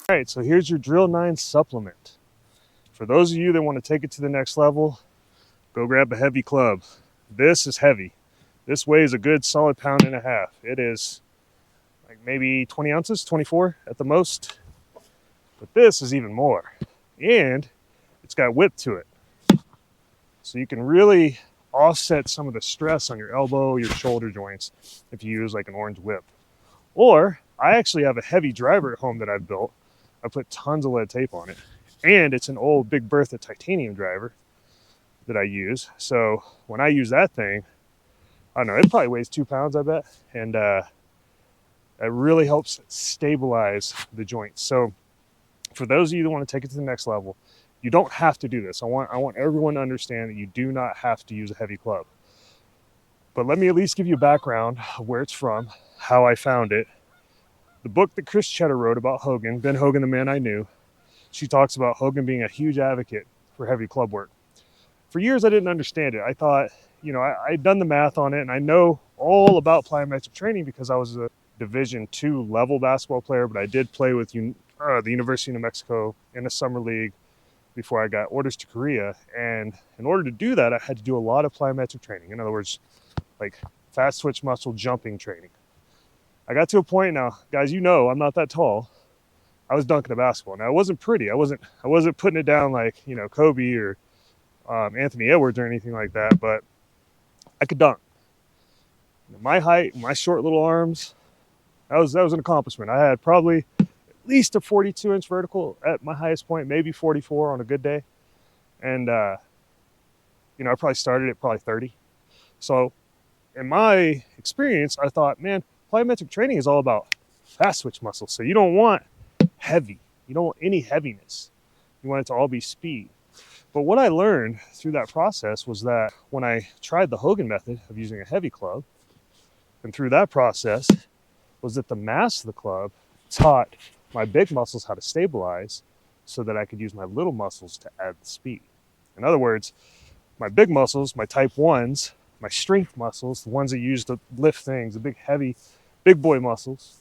All right, so here's your Drill 9 supplement. For those of you that want to take it to the next level, go grab a heavy club. This is heavy. This weighs a good solid pound and a half. It is like maybe 20 ounces, 24 at the most. But this is even more. And it's got whip to it. So you can really offset some of the stress on your elbow, your shoulder joints if you use like an orange whip. Or I actually have a heavy driver at home that I've built. I put tons of lead tape on it. And it's an old Big Bertha titanium driver that I use. So when I use that thing, I don't know, it probably weighs 2 pounds, I bet. And it really helps stabilize the joints. So for those of you that want to take it to the next level, you don't have to do this. I want everyone to understand that you do not have to use a heavy club. But let me at least give you a background of where it's from, how I found it. The book that Chris Cheddar wrote about Hogan, Ben Hogan, the man I knew, she talks about Hogan being a huge advocate for heavy club work. For years, I didn't understand it. I thought, I'd done the math on it, and I know all about plyometric training because I was a Division II level basketball player, but I did play with the University of New Mexico in a summer league before I got orders to Korea. And in order to do that, I had to do a lot of plyometric training. In other words, like fast twitch muscle jumping training. I got to a point now, guys, I'm not that tall. I was dunking a basketball. Now, it wasn't pretty. I wasn't putting it down like, Kobe or Anthony Edwards or anything like that, but I could dunk. My height, my short little arms, that was an accomplishment. I had probably at least a 42-inch vertical at my highest point, maybe 44 on a good day. And, I probably started at probably 30. So in my experience, I thought, man, plyometric training is all about fast twitch muscles. So you don't want heavy. You don't want any heaviness. You want it to all be speed. But what I learned through that process was that when I tried the Hogan method of using a heavy club, and through that process, was that the mass of the club taught my big muscles how to stabilize so that I could use my little muscles to add the speed. In other words, my big muscles, my type 1s, my strength muscles, the ones that use to lift things, the big, heavy, big boy muscles,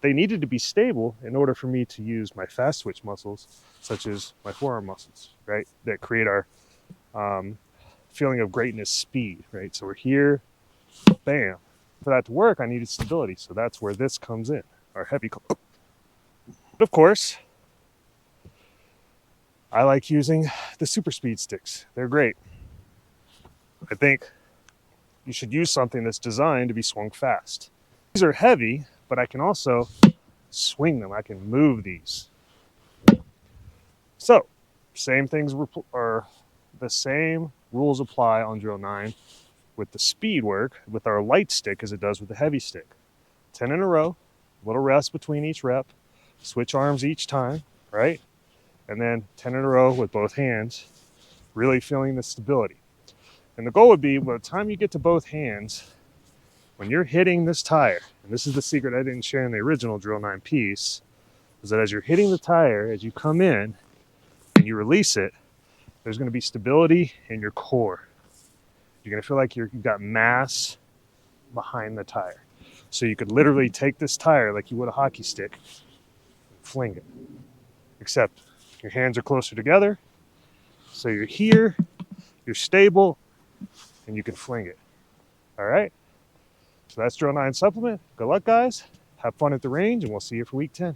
they needed to be stable in order for me to use my fast twitch muscles, such as my forearm muscles, right? That create our feeling of greatness speed, right? So we're here, bam. For that to work, I needed stability. So that's where this comes in, our heavy club. But of course, I like using the super speed sticks. They're great. I think you should use something that's designed to be swung fast. These are heavy, but I can also swing them. I can move these. So, the same rules apply on Drill 9 with the speed work with our light stick as it does with the heavy stick. 10 in a row, little rest between each rep, switch arms each time, right? And then 10 in a row with both hands, really feeling the stability. And the goal would be, by the time you get to both hands, when you're hitting this tire, and this is the secret I didn't share in the original Drill 9 piece, is that as you're hitting the tire, as you come in and you release it, there's going to be stability in your core. You're going to feel like you've got mass behind the tire. So you could literally take this tire like you would a hockey stick and fling it. Except your hands are closer together. So you're here, you're stable, and you can fling it. All right? So that's Drill 9 supplement. Good luck, guys. Have fun at the range, and we'll see you for week 10.